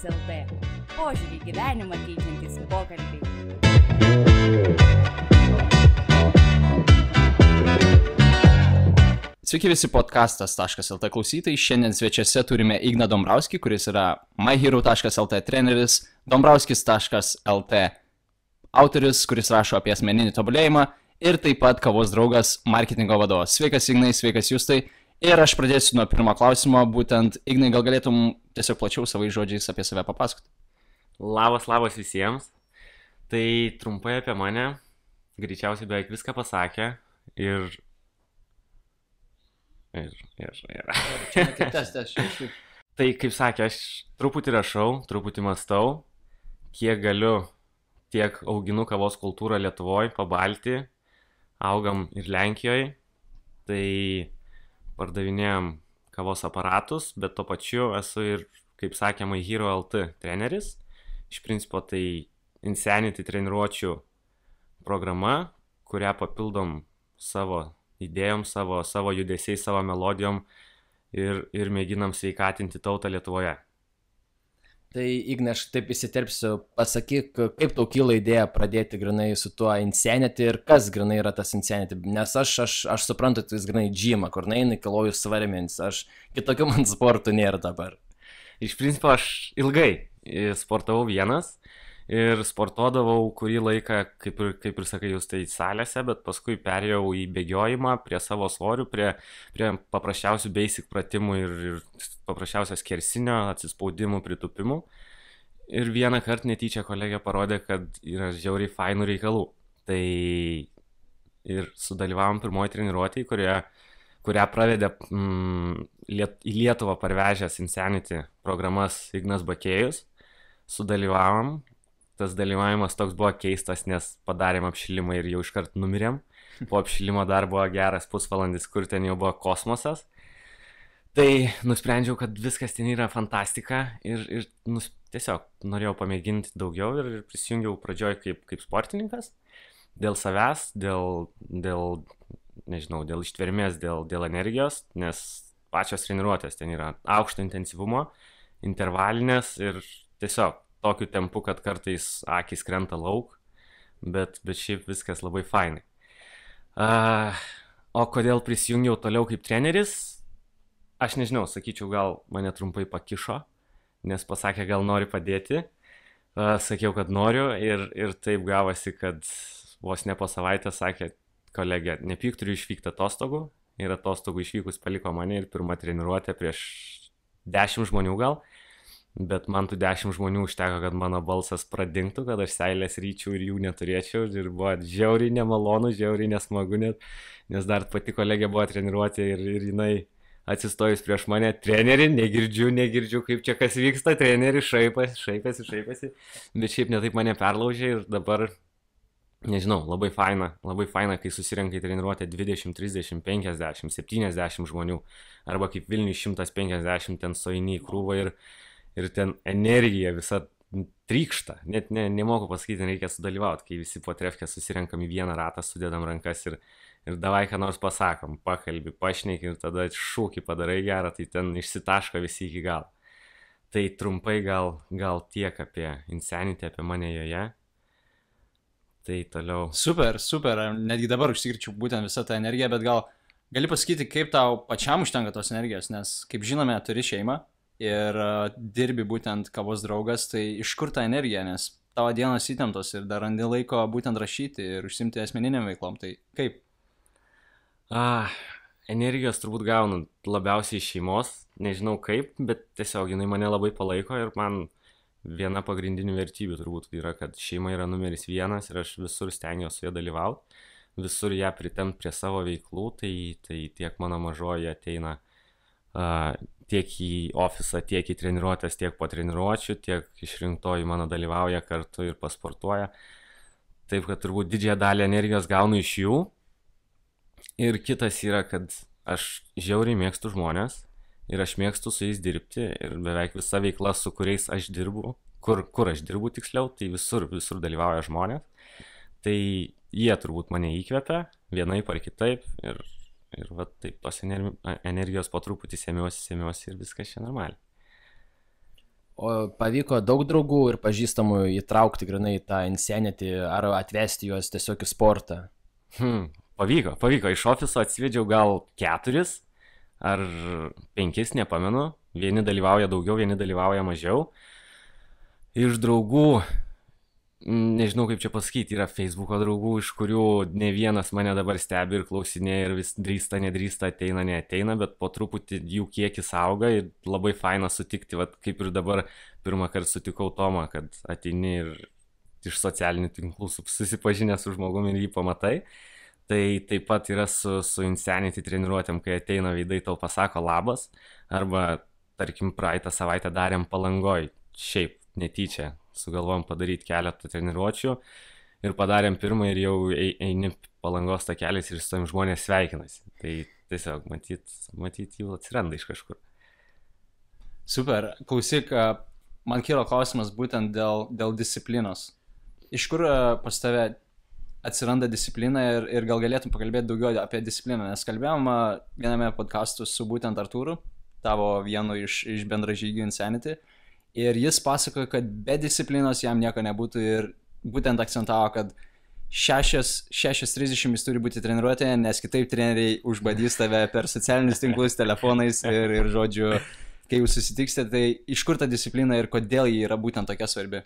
taškas LT. Požiūrį į gyvenimą keičiantis pokalbiai. Sveiki visi podcastas.lt klausytojai. Šiandien svečiuose turime Igną Dombrauskį, kuris yra myhero.lt treneris, dombrauskis.lt autorius, kuris rašo apie asmeninį tobulėjimą ir taip pat kavos draugas, marketingo vadovas. Sveikas Ignai, sveikas Justai. Ir aš pradėsiu nuo pirmo klausimo, būtent Ignai, gal galėtum tiesiog plačiau savais žodžiais apie save papasakoti? Labas visiems. Tai trumpai apie mane, greičiausiai beveik viską pasakė ir... Tai kaip sakė, aš truputį rašau, truputį mąstau, kiek galiu, tiek auginu kavos kultūrą Lietuvoje, Pabalty, augam ir Lenkijoje, tai pardavinėjom kavos aparatus, bet tuo pačiu esu ir, kaip sakė, myhero.lt treneris. Iš principo tai Insanity treniruočių programa, kurią papildom savo idėjom, savo judesiais, savo melodijom ir mėginam sveikatinti tautą Lietuvoje. Tai Ignai, aš taip įsiterpsiu, pasakyk, kaip tau kyla idėja pradėti grinai su tuo Insanity ir kas grinai yra tas Insanity, nes aš suprantu, tai jis grinai džymą, kur eini, kiloju svarmens, aš kitokių man sportų nėra dabar. Iš principo aš ilgai sportavau vienas ir sportuodavau kurį laiką, kaip ir sakai, jūs tai salėse, bet paskui perėjau į bėgiojimą prie savo svorių, prie paprasčiausių basic pratimų ir paprasčiausio skersinio, atsispaudimų, pritupimų. Ir vieną kartą netyčia kolegė parodė, kad yra žiauriai fainų reikalų. Tai ir sudalyvavom pirmoji treniruotėj, kurią pravedė į Lietuvą parvežęs Insanity programas Ignas Bakėjus. Sudalyvavom. Tas dalyvavimas toks buvo keistas, nes padarėm apšilimą ir jau iškart numirėm. Po apšilimo dar buvo geras pusvalandis, kur ten jau buvo kosmosas. Tai nusprendžiau, kad viskas ten yra fantastika ir tiesiog norėjau pamėginti daugiau ir prisijungiau pradžioj kaip sportininkas. Dėl savęs, dėl ištvermės, dėl energijos, nes pačios treniruotės ten yra aukšto intensyvumo, intervalinės ir tiesiog tokiu tempu, kad kartais akys krenta lauk, bet šiaip viskas labai fainai. O kodėl prisijungiau toliau kaip treneris? Aš nežinau, sakyčiau, gal mane trumpai pakišo, nes pasakė, gal nori padėti. Sakiau, kad noriu ir taip gavosi, kad vos ne po savaitės sakė kolegė, nepyk, turiu išvykti atostogų. Ir atostogų išvykus paliko mane ir pirmą treniruotę prieš 10 žmonių gal. Bet man tų 10 žmonių užteko, kad mano balsas pradingtų, kad aš seilės ryčiau ir jų neturėčiau. Ir buvo žiauriai nemalonu, žiauriai nesmagu net, nes dar pati kolegė buvo treniruotė ir jinai atsistojus prieš mane, treneri, negirdžiu, kaip čia kas vyksta, treneri, šaipasi. Bet šiaip netaip mane perlaužė ir dabar, nežinau, labai faina, kai susirenka į treniruotę 20, 30, 50, 70 žmonių. Arba kaip Vilniui 150 ten sueini į krūvą ir ten energija visa trykšta, net nemoku pasakyti, reikia sudalyvauti, kai visi po trefkę susirenkam į vieną ratą, sudedam rankas ir davai ką nors pasakom, pakalbi, pašneki ir tada šūkį padarai gerą, tai ten išsitaško visi iki galo. Tai trumpai gal tiek apie Insanity, apie mane joje. Tai toliau. Super, netgi dabar užsikirčiau būtent visą tą energiją, bet gal gali pasakyti, kaip tau pačiam užtenka tos energijos, nes, kaip žinome, turi šeimą ir dirbi būtent kavos draugas, tai iš kur ta energija, nes tavo dienos įtemptos ir dar randi laiko būtent rašyti ir užsimti asmeniniam veiklom, tai kaip? Energijos turbūt gaunu labiausiai iš šeimos, nežinau kaip, bet tiesiog jinai mane labai palaiko ir man viena pagrindinių vertybių turbūt yra, kad šeima yra numeris 1 ir aš visur stengiuosi su ja dalyvauti, visur ją pritempt prie savo veiklų, tai tiek mano mažoji ateina tiek į ofisą, tiek į treniruotės, tiek po treniruočių, tiek išrinktoji mano dalyvauja kartu ir pasportuoja. Taip, kad turbūt didžiąją dalį energijos gaunu iš jų. Ir kitas yra, kad aš žiauriai mėgstu žmonės ir aš mėgstu su jais dirbti ir beveik visa veikla, su kuriais aš dirbu, kur aš dirbu tiksliau, tai visur dalyvauja žmonės. Tai jie turbūt mane įkvepia vienaip ar kitaip ir va taip tos energijos po truputį semiuosi ir viskas čia normaliai. O pavyko daug draugų ir pažįstamų įtraukti grinai į tą Insanity ar atvesti juos tiesiog į sportą? Pavyko. Iš ofiso atsivedžiau gal 4 ar 5, nepamenu. Vieni dalyvauja daugiau, vieni dalyvauja mažiau. Iš draugų, nežinau kaip čia pasakyti, yra Facebooko draugų, iš kurių ne vienas mane dabar stebi ir klausinėja ir vis drįsta, nedrįsta, ateina, neateina, bet po truputį jų kiekis auga ir labai faina sutikti, vat, kaip ir dabar pirmą kartą sutikau Tomą, kad ateini ir iš socialinių tinklų susipažinę su žmogumi ir jį pamatai. Tai taip pat yra su Insanity treniruotėm, kai ateina veidai, tau pasako labas, arba, tarkim, praeitą savaitę darėm Palangoj, šiaip netyčia, sugalvojom padaryti keletą treniruočių ir padarėm pirmą ir jau eini Palangos takeliais ir su tavim žmonės sveikinasi. Tai tiesiog matyt jau atsiranda iš kažkur. Super, klausyk, man kilo klausimas būtent dėl disciplinos. Iš kur pas tave atsiranda disciplina ir gal galėtum pakalbėti daugiau apie discipliną, nes kalbėjom viename podcastu su būtent Artūru, tavo vienu iš bendražygių Insanity, ir jis pasakojo, kad be disciplinos jam nieko nebūtų ir būtent akcentavo, kad 6:30 jis turi būti treniruotėje, nes kitaip treneriai užbadys tave per socialinius tinklus, telefonais ir žodžiu, kai jūs susitiksite, tai iš kur ta disciplina ir kodėl ji yra būtent tokia svarbi?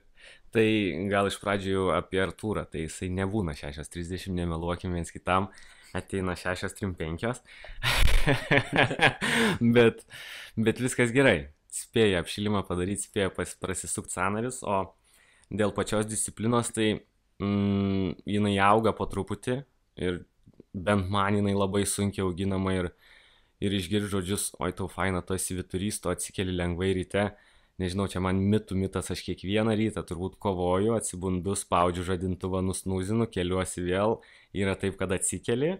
Tai gal iš pradžių apie Artūrą, tai jisai nebūna 6:30, nemeluokim viens kitam, ateina 6:35, bet viskas gerai, spėja apšilimą padaryti, spėja prasisukti sąnarius, o dėl pačios disciplinos, tai jinai auga po truputį ir bent man jinai labai sunkiai auginama ir išgirsti žodžius, oi tau faina, tu esi vyturys, tu atsikeli lengvai ryte. Nežinau, čia man mitas, aš kiekvieną rytą turbūt kovoju, atsibundu, spaudžiu žadintuvą, nusnūzinu, keliuosi vėl, yra taip, kad atsikeli,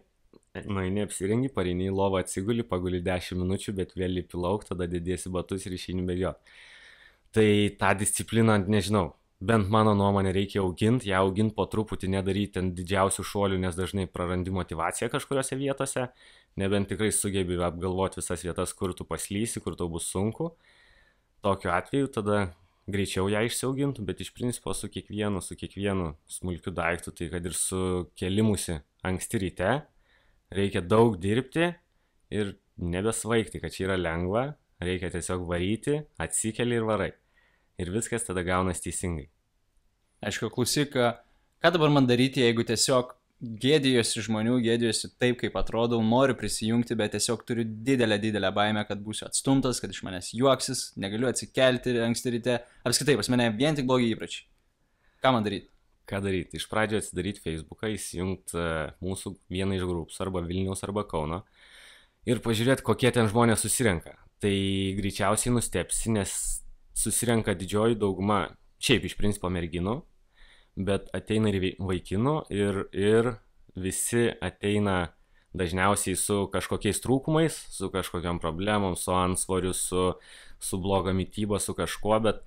nueini apsirengi, pareini į lovą, atsiguli, paguli 10 minučių, bet vėl lipi lauk, tada dėdėsi batus ir išeini bėgioti. Tai tą discipliną, nežinau, bent mano nuomonė reikia auginti, ją auginti po truputį, nedaryti ten didžiausių šuolių, nes dažnai prarandi motivaciją kažkuriuose vietose, nebent tikrai sugebi apgalvoti visas vietas, kur tu paslysi, kur tau bus sunku. Tokiu atveju tada greičiau ją išsiaugintų, bet iš principo su kiekvienu smulkiu daiktu, tai kad ir su kelimusi anksti ryte, reikia daug dirbti ir nebesvaigti, kad čia yra lengva, reikia tiesiog varyti, atsikeli ir varai. Ir viskas tada gaunas teisingai. Aišku, klausyk, ką dabar man daryti, jeigu tiesiog gėdijuosi žmonių, gėdijuosi taip, kaip atrodau, noriu prisijungti, bet tiesiog turiu didelę baimę, kad būsiu atstumtas, kad iš manęs juoksis, negaliu atsikelti anksti ryte. Apskritai, pas mane vien tik blogi įpročiai. Ką man daryti? Ką daryti? Iš pradžio atsidaryti Facebooką, įsijungti mūsų vieną iš grupų, arba Vilniaus, arba Kauno, ir pažiūrėti, kokie ten žmonės susirenka. Tai greičiausiai nustepsi, nes susirenka didžioji dauguma, šiaip iš principo merginų, bet ateina ir vaikinų ir visi ateina dažniausiai su kažkokiais trūkumais, su kažkokiam problemom, su antsvoriu, su bloga mytyba, su kažkuo, bet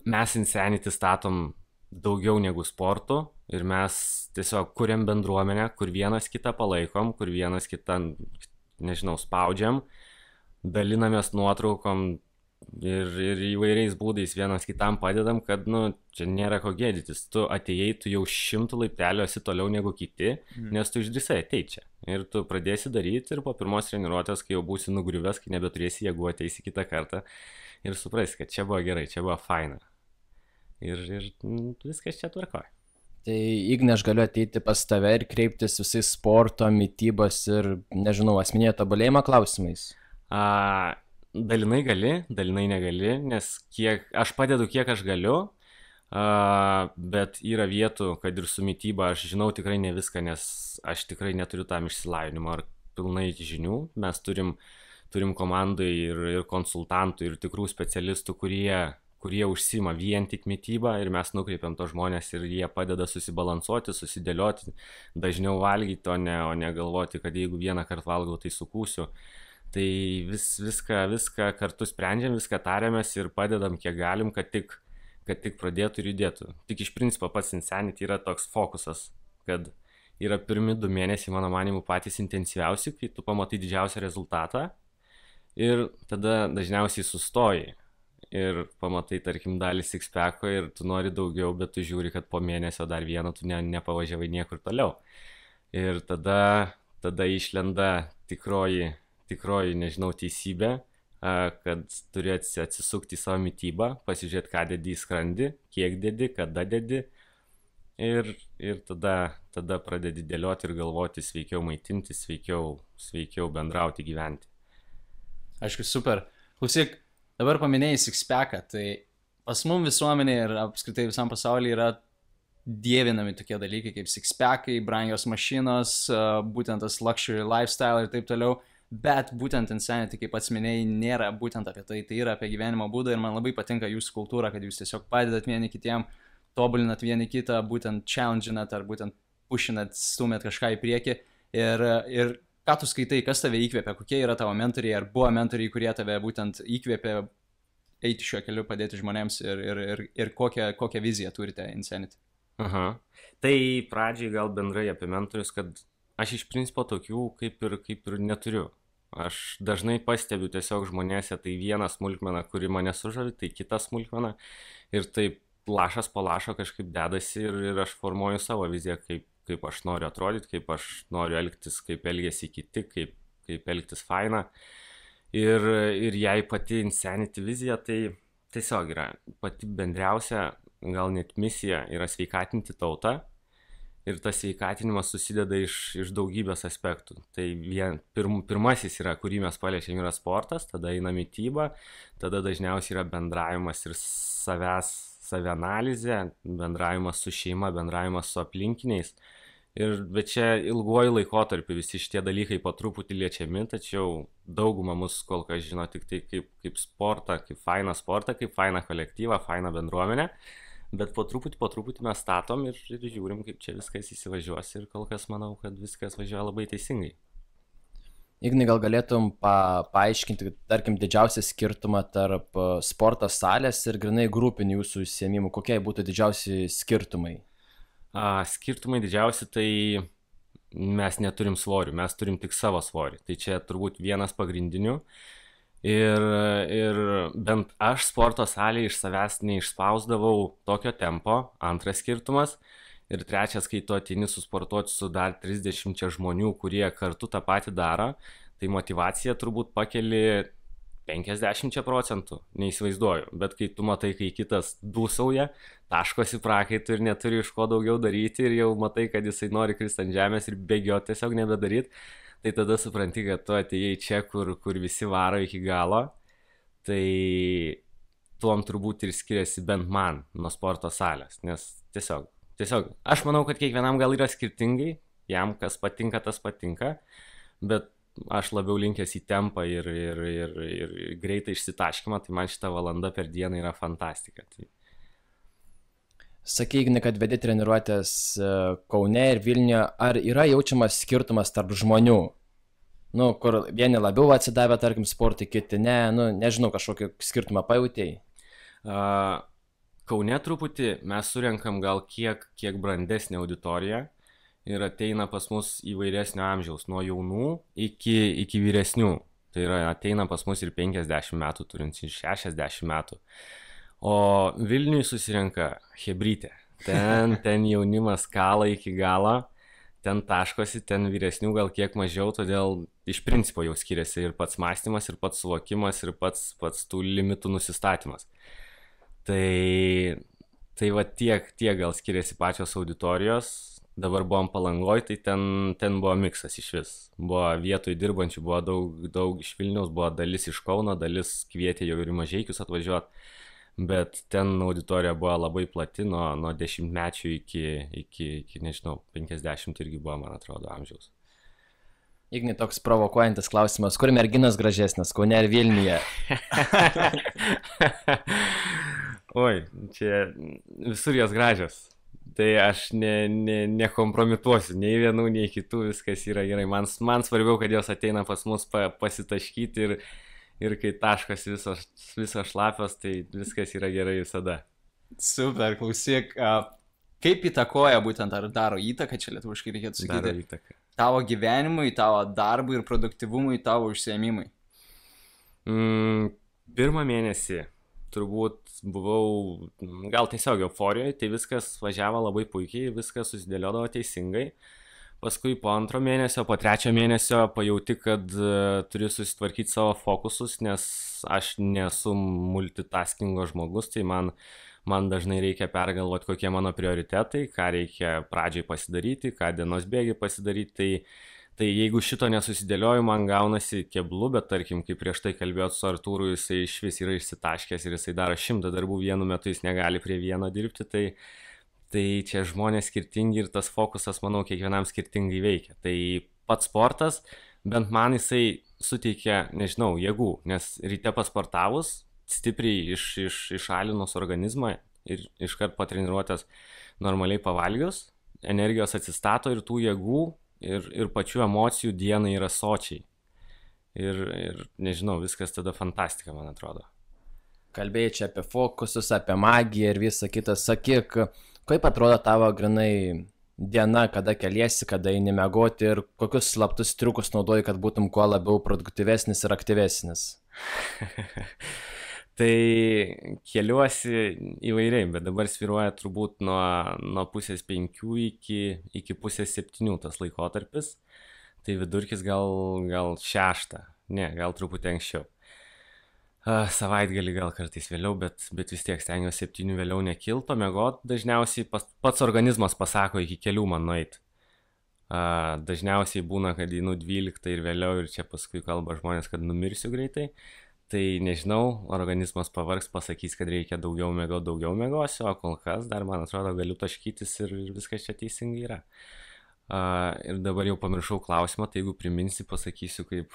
mes Insanity statom daugiau negu sportų ir mes tiesiog kuriam bendruomenę, kur vienas kitą palaikom, kur vienas kitą, nežinau, spaudžiam, dalinamės nuotraukom, ir įvairiais būdais vienas kitam padedam, kad, čia nėra ko gėdytis. Tu atėjai, tu jau 100 laiptelių esi toliau negu kiti, nes tu išdrįsai ateiti čia. Ir tu pradėsi daryti ir po pirmos treniruotės, kai jau būsi nugriuvęs, kai nebeturėsi jėgų, ateisi kitą kartą ir suprasi, kad čia buvo gerai, čia buvo faina. Ir viskas čia tvarkoja. Tai Igne, aš galiu ateiti pas tave ir kreiptis visais sporto, mytybos ir, nežinau, asmeninio tobulėjimo klausimais. Dalinai gali, dalinai negali, nes aš padedu kiek aš galiu, bet yra vietų, kad ir su mytyba aš žinau tikrai ne viską, nes aš tikrai neturiu tam išsilavinimo ar pilnai žinių. Mes turim komandai ir konsultantų ir tikrų specialistų, kurie užsima vien tik mytybą ir mes nukreipiam to žmonės ir jie padeda susibalansuoti, susidėlioti, dažniau valgyti, o ne galvoti, kad jeigu vieną kartą valgau, tai sukūsiu. Tai viską kartu sprendžiam, viską tariamės ir padedam kiek galim, kad tik pradėtų ir judėtų. Tik iš principo pats Insanity yra toks fokusas, kad yra pirmi 2 mėnesiai, mano manimu, patys intensyviausi, kai tu pamatai didžiausią rezultatą ir tada dažniausiai sustoji. ir pamatai, tarkim, dalį sixpacko ir tu nori daugiau, bet tu žiūri, kad po mėnesio dar vieną tu nepavažiavai niekur toliau. Ir tada išlenda tikroji, nežinau, teisybė, kad turi atsisukti į savo mitybą, pasižiūrėti, ką dedi į skrandį, kiek dedi, kada dedi. Ir tada pradedi dėlioti ir galvoti, sveikiau maitinti, sveikiau bendrauti, gyventi. Aišku, super. Klausyk, dabar paminėjai sixpacką, tai pas mum visuomenė ir apskritai visam pasaulyje yra dievinami tokie dalykai kaip sixpackai, brangios mašinos, būtent tas luxury lifestyle ir taip toliau, bet būtent Insanity, kaip pats minėjai, nėra būtent apie tai, tai yra apie gyvenimo būdą ir man labai patinka jūsų kultūra, kad jūs tiesiog padedat vieni kitiem, tobulinat vieni kitą, būtent challenge'inat ar būtent pushinat, stumėt kažką į priekį ir ką tu skaitai, kas tave įkvėpia, kokie yra tavo mentoriai, ar buvo mentoriai, kurie tave būtent įkvėpia eiti šiuo keliu, padėti žmonėms ir kokią viziją turite Insanity. Aha. Tai pradžiai gal bendrai apie mentorius, kad aš iš principo tokių kaip ir neturiu. Aš dažnai pastebiu tiesiog žmonėse tai vieną smulkmeną, kuri mane sužavi, tai kitą smulkmeną ir taip lašas po lašo kažkaip dedasi ir aš formuoju savo viziją, kaip aš noriu atrodyti, kaip aš noriu elgtis, kaip elgiasi kiti, kaip elgtis faina. Ir jei pati Insanity vizija, tai tiesiog yra pati bendriausia, gal net misija yra sveikatinti tautą. Ir tas sveikatinimas susideda iš daugybės aspektų. Tai pirmasis yra, kurį mes paliečiam, yra sportas, tada eina mityba, tada dažniausiai yra bendravimas ir savianalizė, bendravimas su šeima, bendravimas su aplinkiniais. Bet čia ilguoju laikotarpiu visi šitie dalykai po truputį liečiami, tačiau dauguma mus kol kas žino tik tai kaip sportą, kaip fainą sportą, kaip fainą kolektyvą, fainą bendruomenę. Bet po truputį mes statom ir žiūrim, kaip čia viskas įsivažiuos ir kol kas manau, kad viskas važiuoja labai teisingai. Ignai, gal galėtum paaiškinti, tarkim, didžiausią skirtumą tarp sporto salės ir grynai grupinių jūsų užsiėmimų, kokie būtų didžiausi skirtumai? Skirtumai didžiausi, tai mes neturim svorių, mes turim tik savo svorį. Tai čia turbūt vienas pagrindinių. Ir bent aš sporto salėje iš savęs neišspausdavau tokio tempo, antras skirtumas. Ir trečias, kai tu ateini susportuoti su dar 30 žmonių, kurie kartu tą patį daro, tai motivacija turbūt pakeli 50%, neįsivaizduoju. Bet kai tu matai, kai kitas dūsauja, taškosi prakaitų ir neturi iš ko daugiau daryti ir jau matai, kad jisai nori kristi ant žemės ir bėgioti tiesiog nebedaryti, tai tada supranti, kad tu atėjai čia, kur visi varo iki galo. Tai tuom turbūt ir skiriasi bent man nuo sporto salės, nes tiesiog aš manau, kad kiekvienam gal yra skirtingai, jam kas patinka, tas patinka, bet aš labiau linkęs į tempą ir greitą išsitaškymą, tai man šita valanda per dieną yra fantastika. Tai... Sakai, Ignai, kad vedi treniruotės Kaune ir Vilniuje, ar yra jaučiamas skirtumas tarp žmonių? Nu, kur vieni labiau atsidavę, tarkim, sportui, kiti ne, nežinau, kažkokį skirtumą pajutėjai? Kaune truputį mes surenkam gal kiek brandesnę auditoriją ir ateina pas mus įvairesnio amžiaus, nuo jaunų iki vyresnių. Tai yra ateina pas mus ir 50 metų turint, ir 60 metų. O Vilniui susirenka chebrytė. Ten jaunimas kala iki galo, ten taškosi, ten vyresnių gal kiek mažiau, todėl iš principo jau skiriasi ir pats mąstymas, ir pats suvokimas, ir pats tų limitų nusistatymas. Tai va tiek gal skiriasi pačios auditorijos. Dabar buvom Palangoj, tai ten buvo miksas iš vis. Buvo vietoj dirbančių, buvo daug iš Vilniaus, buvo dalis iš Kauno, dalis kvietė jau ir Mažeikius atvažiuoti. Bet ten auditorija buvo labai plati, nuo 10-mečių iki, nežinau, 50 irgi buvo, man atrodo, amžiaus. Ignai, toks provokuojantis klausimas, kur merginos gražesnės, Kaune ar Vilniuje? Oi, čia visur jos gražios. Tai aš nekompromituosiu nei vienų, nei kitų, viskas yra gerai. Man svarbiau, kad jos ateina pas mus pasitaškyti ir kai taškas visos šlapios, tai viskas yra gerai visada. Super, klausyk. Kaip įtakoja būtent, ar daro įtaką, čia lietuviškai reikėtų sakyti, daro įtaką tavo gyvenimui, tavo darbui ir produktyvumui, tavo užsiėmimui? Pirmą mėnesį turbūt buvau gal tiesiog euforijoje, tai viskas važiavo labai puikiai, viskas susidėliodavo teisingai. Paskui po 2 mėnesio, po 3 mėnesio pajauti, kad turiu susitvarkyti savo fokusus, nes aš nesu multitaskingo žmogus, tai man dažnai reikia pergalvoti, kokie mano prioritetai, ką reikia pradžiai pasidaryti, ką dienos bėgiai pasidaryti. Tai jeigu šito nesusidėlioju, man gaunasi keblu, bet tarkim, kaip prieš tai kalbėjot su Artūru, jisai iš vis yra išsitaškęs ir jisai daro 100 darbų vienu metu, jis negali prie vieno dirbti, tai čia žmonės skirtingi ir tas fokusas, manau, kiekvienam skirtingai veikia. Tai pats sportas, bent man jisai suteikia, nežinau, jėgų, nes ryte pasportavus, stipriai išalinus organizmą ir iškart po treniruotės normaliai pavalgius, energijos atsistato ir tų jėgų ir pačių emocijų dienai yra sočiai. Ir nežinau, viskas tada fantastika, man atrodo. Kalbėjai čia apie fokusus, apie magiją ir visą kitą. Sakyk, kaip atrodo tavo grinai diena, kada keliesi, kada eini miegoti ir kokius slaptus triukus naudoji, kad būtum kuo labiau produktyvesnis ir aktyvesnis? Tai keliuosi įvairiai, bet dabar svyruoja turbūt nuo 6:30 iki 6:30 tas laikotarpis. Tai vidurkis gal 6, ne, gal truputį anksčiau. Savaitgalį gal kartais vėliau, bet vis tiek stengiuosi 7 vėliau nekilto, miegot dažniausiai pats organizmas pasako iki kelių man nueit. Dažniausiai būna, kad einu 12 ir vėliau ir čia paskui kalba žmonės, kad numirsiu greitai. Tai nežinau, organizmas pavargs, pasakys, kad reikia daugiau miegosiu, o kol kas dar, man atrodo, galiu taškytis ir viskas čia teisingai yra. Ir dabar jau pamiršau klausimą, tai jeigu priminsi, pasakysiu kaip...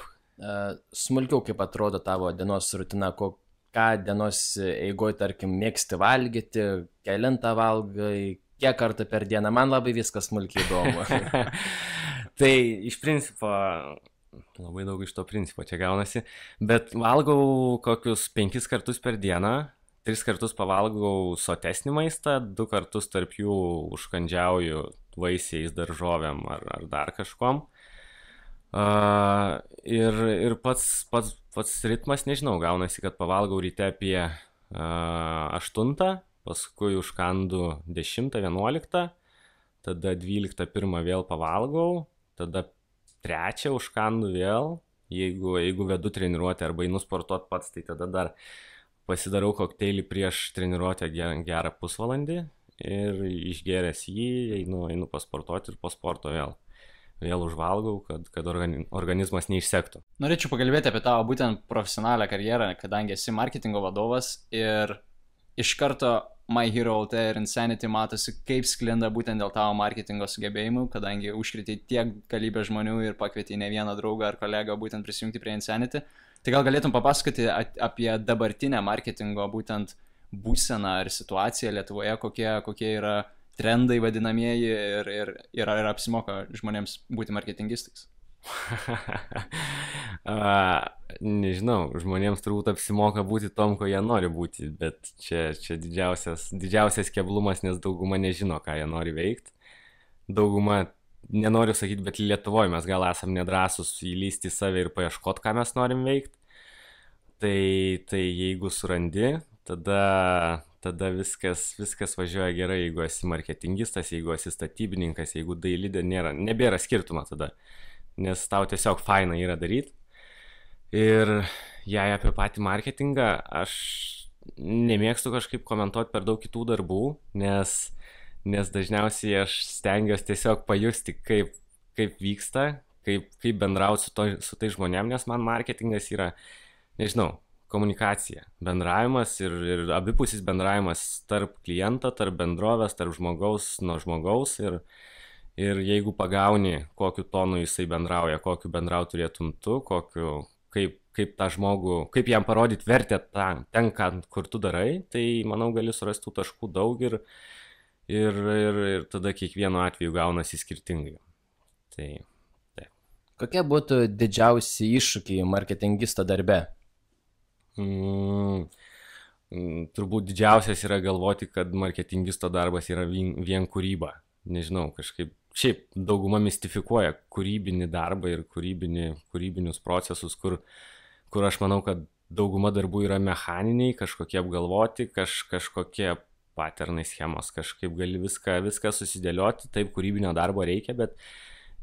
Smulkiau kaip atrodo tavo dienos rutina, ką dienos eigoje, tarkim, mėgsti valgyti, kelintą valgai, kiek kartų per dieną, man labai viskas smulkiai įdomu. Tai iš principo... Labai daug iš to principo čia gaunasi, bet valgau kokius 5 kartus per dieną, 3 kartus pavalgau sotesnį maistą, 2 kartus tarp jų užkandžiauju vaisiais, daržovėm ar dar kažkom. Ir pats ritmas, nežinau, gaunasi, kad pavalgau ryte apie 8, paskui užkandu 10, 11, tada 12, 1 vėl pavalgau, tada 3 užkandu vėl, jeigu vedu treniruotę arba einu sportuoti pats, tai tada dar pasidarau kokteilį prieš treniruotę gerą pusvalandį ir išgėręs jį einu pasportuoti ir po sporto vėl užvalgau, kad organizmas neišsektų. Norėčiau pakalbėti apie tavo būtent profesionalią karjerą, kadangi esi marketingo vadovas ir iš karto MyHero.lt ir Insanity matosi, kaip sklinda būtent dėl tavo marketingo sugebėjimų, kadangi užkrėtei tiek galybę žmonių ir pakvietei ne vieną draugą ar kolegą būtent prisijungti prie Insanity. Tai gal galėtum papasakoti apie dabartinę marketingo būtent būseną ar situaciją Lietuvoje, kokie yra trendai vadinamieji ir apsimoka žmonėms būti marketingistais? Nežinau, žmonėms turbūt apsimoka būti tom, ko jie nori būti, bet čia didžiausias keblumas, nes dauguma nežino, ką jie nori veikti. Dauguma, nenoriu sakyti, bet Lietuvoje mes gal esam nedrąsus įlysti į save ir paieškoti, ką mes norim veikti. Tai jeigu surandi, tada viskas važiuoja gerai, jeigu esi marketingistas, jeigu esi statybininkas, jeigu dailidė nebėra skirtumo tada. Nes tau tiesiog faina yra daryti. Ir jei apie patį marketingą, aš nemėgstu kažkaip komentuoti per daug kitų darbų, nes dažniausiai aš stengiuosi tiesiog pajusti, kaip vyksta, kaip bendrauti su tai žmonėm, nes man marketingas yra, nežinau, komunikacija, bendravimas ir abipusis bendravimas tarp kliento, tarp bendrovės, tarp žmogaus nuo žmogaus ir jeigu pagauni, kokiu tonu jisai bendrauja, kokiu bendrauti turėtum tu, kaip tą žmogų, kaip jam parodyti vertę ten, kur tu darai, tai manau gali surasti tų taškų daug ir tada kiekvienu atveju gaunasi skirtingai. Tai taip. Kokie būtų didžiausi iššūkiai marketingisto darbe? Turbūt didžiausias yra galvoti, kad marketingisto darbas yra vien kūryba. Nežinau, kažkaip šiaip dauguma mistifikuoja kūrybinį darbą ir kūrybinius procesus, kur aš manau, kad dauguma darbų yra mechaniniai, kažkokie apgalvoti, kažkokie paternai schemos, kažkaip gali viską susidėlioti, taip kūrybinio darbo reikia, bet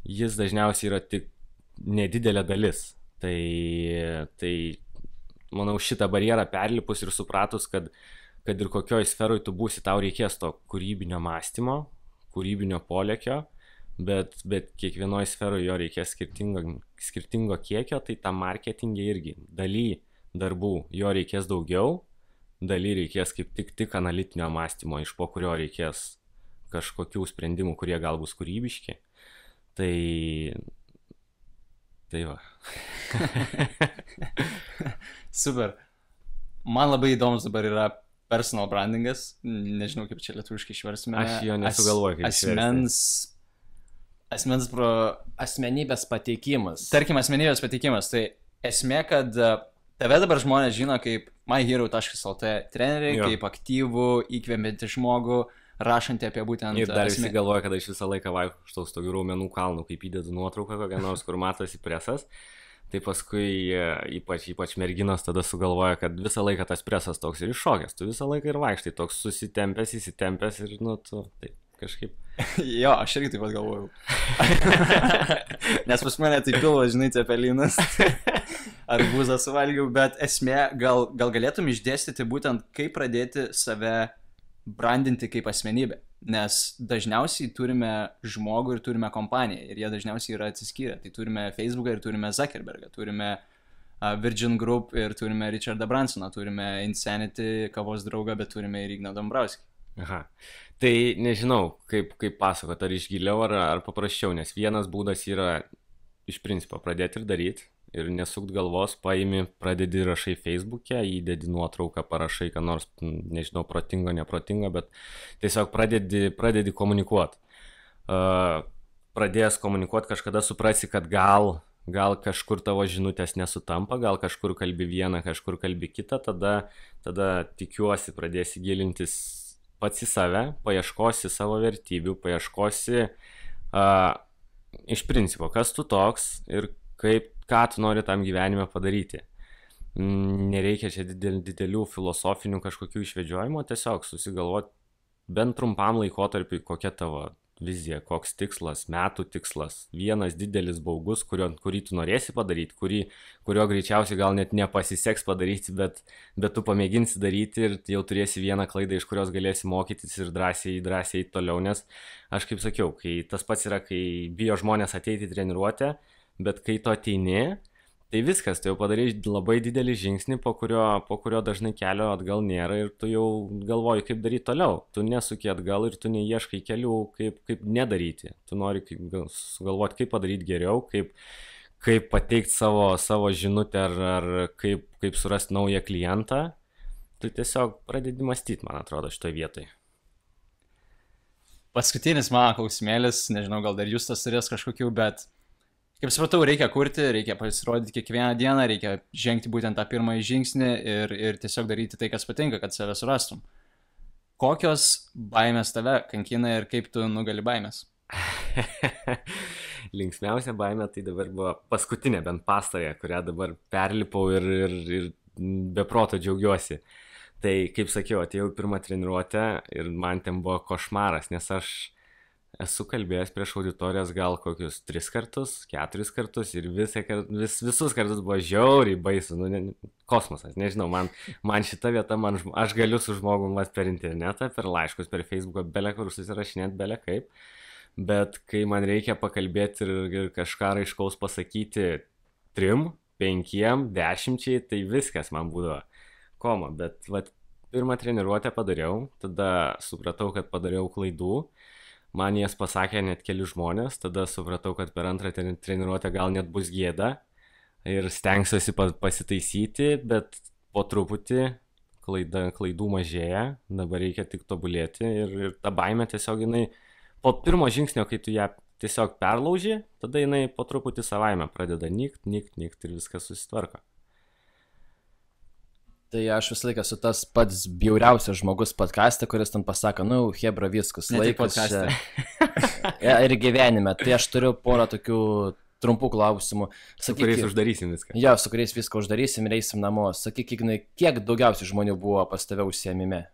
jis dažniausiai yra tik nedidelė dalis. Tai manau, šitą barjerą perlipus ir supratus, kad ir kokioj sferoj tu būsi, tau reikės to kūrybinio mąstymo, kūrybinio polėkio, bet kiekvienoje sferoje jo reikės skirtingo kiekio, tai tam marketingė irgi daly darbų jo reikės daugiau, daly reikės kaip tik analitinio mąstymo, iš po kurio reikės kažkokių sprendimų, kurie gal bus kūrybiški. Tai va. Super. Man labai įdomus dabar yra personal brandingas, nežinau kaip čia lietuviškai išversime. Aš jo nesugalvoju kaip išversti. Asmenybės pateikimas. Tarkim, asmenybės pateikimas. Tai esmė, kad tave dabar žmonės žino kaip myhero.lt trenerį, kaip aktyvų, įkvepiantį žmogų, rašantį apie būtent... Ir dar visi galvoja, kad aš visą laiką vaikštau su tokiu raumenų kalnu, kaip įdedu nuotrauką kokią nors, kur matosi presas. Tai paskui ypač merginos tada sugalvoja, kad visą laiką tas presas toks ir iššokęs. Tu visą laiką ir vaikštai toks susitempęs, įsitempęs ir tu taip kažkaip. Jo, aš irgi taip pat galvojau. Nes pas mane tai pilvo, žinai, cepelinas. Arbūzą suvalgiau, bet esmė, gal galėtum išdėstyti būtent, kaip pradėti save brandinti kaip asmenybę. Nes dažniausiai turime žmogų ir turime kompaniją ir jie dažniausiai yra atsiskyrę. Tai turime Facebooką ir turime Zuckerbergą, turime Virgin Group ir turime Richardą Bransoną, turime Insanity, kavos draugą, bet turime ir Igną Dombrauskį. Aha, tai nežinau, kaip pasakot, ar iš giliau, ar paprasčiau, nes vienas būdas yra iš principo pradėti ir daryti. Ir nesukt galvos, paimi, pradedi rašai Facebook'e, įdedi nuotrauką, parašai, ką nors, nežinau, protingo, neprotingo, bet tiesiog pradedi komunikuoti. Pradėjęs komunikuoti, kažkada suprasi, kad gal kažkur tavo žinutės nesutampa, gal kažkur kalbi vieną, kažkur kalbi kitą, tada tikiuosi pradėsi gilintis pats į save, paieškosi savo vertybių, paieškosi iš principo, kas tu toks ir ką tu nori tam gyvenime padaryti. Nereikia čia didelių filosofinių kažkokių išvedžiojimų, tiesiog susigalvoti bent trumpam laikotarpiui, kokia tavo vizija, koks tikslas, metų tikslas, vienas didelis baugus, kurį tu norėsi padaryti, kurio greičiausiai gal net nepasiseks padaryti, bet tu pamėginsi daryti ir jau turėsi vieną klaidą, iš kurios galėsi mokytis ir drąsiai toliau, nes aš kaip sakiau, tas pats yra, kai bijo žmonės ateiti į treniruotę, bet kai tu ateini, tai viskas, tu jau padarai labai didelį žingsnį, po kurio dažnai kelio atgal nėra ir tu jau galvoji, kaip daryti toliau. Tu nesuki atgal ir tu neieškai kelių, kaip nedaryti. Tu nori sugalvoti, kaip padaryti geriau, kaip pateikti savo žinutę ar kaip surasti naują klientą. Tu tiesiog pradedi mąstyti, man atrodo, šitoje vietoje. Paskutinis mano klausimėlis, nežinau, gal dar Justas turės kažkokių, bet kaip supratau, reikia kurti, reikia pasirodyti kiekvieną dieną, reikia žengti būtent tą pirmąjį žingsnį ir tiesiog daryti tai, kas patinka, kad save surastum. Kokios baimės tave kankina ir kaip tu nugali baimės? Linksmiausia baimė tai dabar buvo paskutinė, bent pastarąją, kurią dabar perlipau ir be proto džiaugiuosi. Tai, kaip sakiau, atėjau pirmą treniruotę ir man ten buvo košmaras, nes aš esu kalbėjęs prieš auditorijas gal kokius 3 kartus, 4 kartus ir visus kartus buvo žiauriai baisu, kosmosas, nežinau, man šita vieta, aš galiu su žmogum per internetą, per laiškus, per Facebooką, bele kur susirašinėti, bele kaip, bet kai man reikia pakalbėti ir kažką raiškaus pasakyti 3, 5, 10, tai viskas man būdavo koma, bet pirmą treniruotę padariau, tada supratau, kad padariau klaidų. Man jas pasakė net keli žmonės, tada supratau, kad per antrą treniruotę gal net bus gėda ir stengsiuosi pasitaisyti, bet po truputį klaidų mažėja, dabar reikia tik tobulėti ir ta baimė tiesiog jinai po pirmo žingsnio, kai tu ją tiesiog perlauži, tada jinai po truputį savaime pradeda nykt ir viskas susitvarko. Tai aš visą laiką esu tas pats bjauriausias žmogus podcast'e, kuris ten pasako, hebra viskas, laikas čia. Ir gyvenime. Tai aš turiu porą tokių trumpų klausimų. Su kuriais uždarysim viską. Jo, su kuriais viską uždarysim ir eisim namo. Sakyk, Ignai, kiek daugiausiai žmonių buvo pas tave užsiėmime?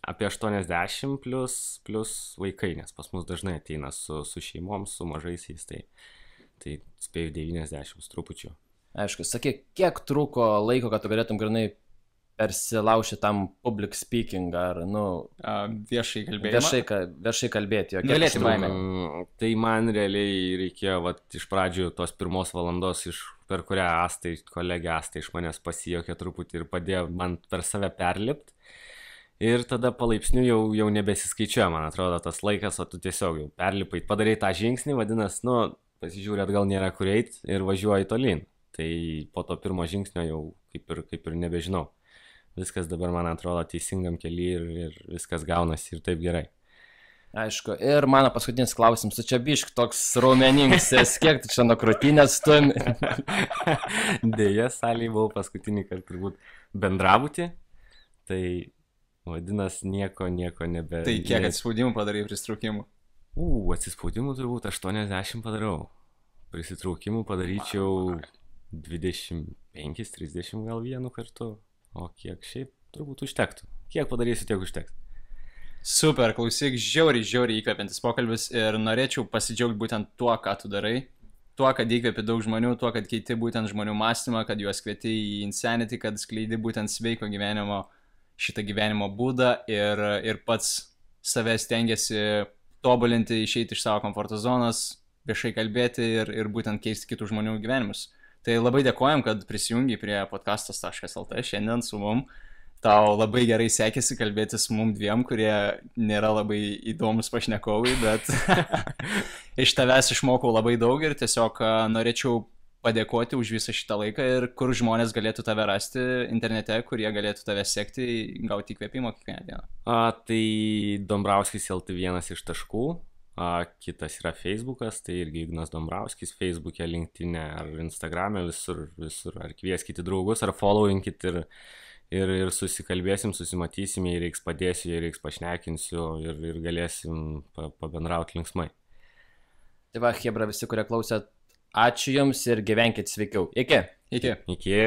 Apie 80 plus vaikai, nes pas mus dažnai ateina su šeimom, su mažaisiais, tai spėjau 90 trupučių. Aišku, sakyk, kiek truko laiko, kad tu galėtum grinai persilaužti tam public speaking ar, viešai kalbėjimą. Viešai kalbėti. Galėti baimę. Tai man realiai reikėjo, iš pradžių tos 1 valandos, per kurią kolegė Asta iš manęs pasijokė truputį ir padėjo man per save perlipti. Ir tada palaipsniui jau nebesiskaičiuoja, man atrodo, tas laikas, o tu tiesiog jau perlipai, padarai tą žingsnį, vadinasi, pasižiūrė atgal nėra kur eiti ir važiuoji tolyn. Tai po to pirmo žingsnio jau kaip ir nebežinau. Viskas dabar, man atrodo, teisingam kely ir viskas gaunasi ir taip gerai. Aišku, ir mano paskutinis klausimas, tu čia bišk toks raumeningas, kiek tu čia nuo krūtinės stumi? Deja, salėje buvau paskutinį kartą turbūt bendrabuti, tai vadinasi nieko nebe... Tai kiek atsispaudimų padarai prisitraukimų? Atsispaudimų turbūt 80 padarau. Prisitraukimų padaryčiau 25-30 gal vienu kartu. O kiek šiaip turbūt užtektų. Kiek padarysiu, tiek užtektų. Super, klausyk, žiauriai įkvepiantis pokalbis ir norėčiau pasidžiaugti būtent tuo, ką tu darai. Tuo, kad įkvepi daug žmonių, tuo, kad keiti būtent žmonių mąstymą, kad juos kvieti į Insanity, kad skleidi būtent sveiko gyvenimo, šitą gyvenimo būdą ir pats save stengiasi tobulinti, išeiti iš savo komforto zonos, viešai kalbėti ir būtent keisti kitų žmonių gyvenimus. Tai labai dėkojam, kad prisijungi prie podcastas.lt šiandien su mum. Tau labai gerai sekėsi kalbėti su mum dviem, kurie nėra labai įdomus pašnekovai, bet iš tavęs išmokau labai daug ir tiesiog norėčiau padėkoti už visą šitą laiką ir kur žmonės galėtų tave rasti internete, kurie galėtų tave sekti, gauti įkvėpimo kiekvieną dieną. Tai Dombrauskis LT vienas iš taškų. Kitas yra Facebookas, tai irgi Ignas Dombrauskis, Facebook'e, LinkedIn'e ar Instagram'e, visur, ar kvieskite draugus, ar followinkit ir susikalbėsim, susimatysim, jei reiks padėsiu, jei reiks pašnekinsiu ir galėsim pabendrauti linksmai. Tai va, hebra, visi, kurie klausėt, ačiū jums ir gyvenkit sveikiau. Iki. Iki.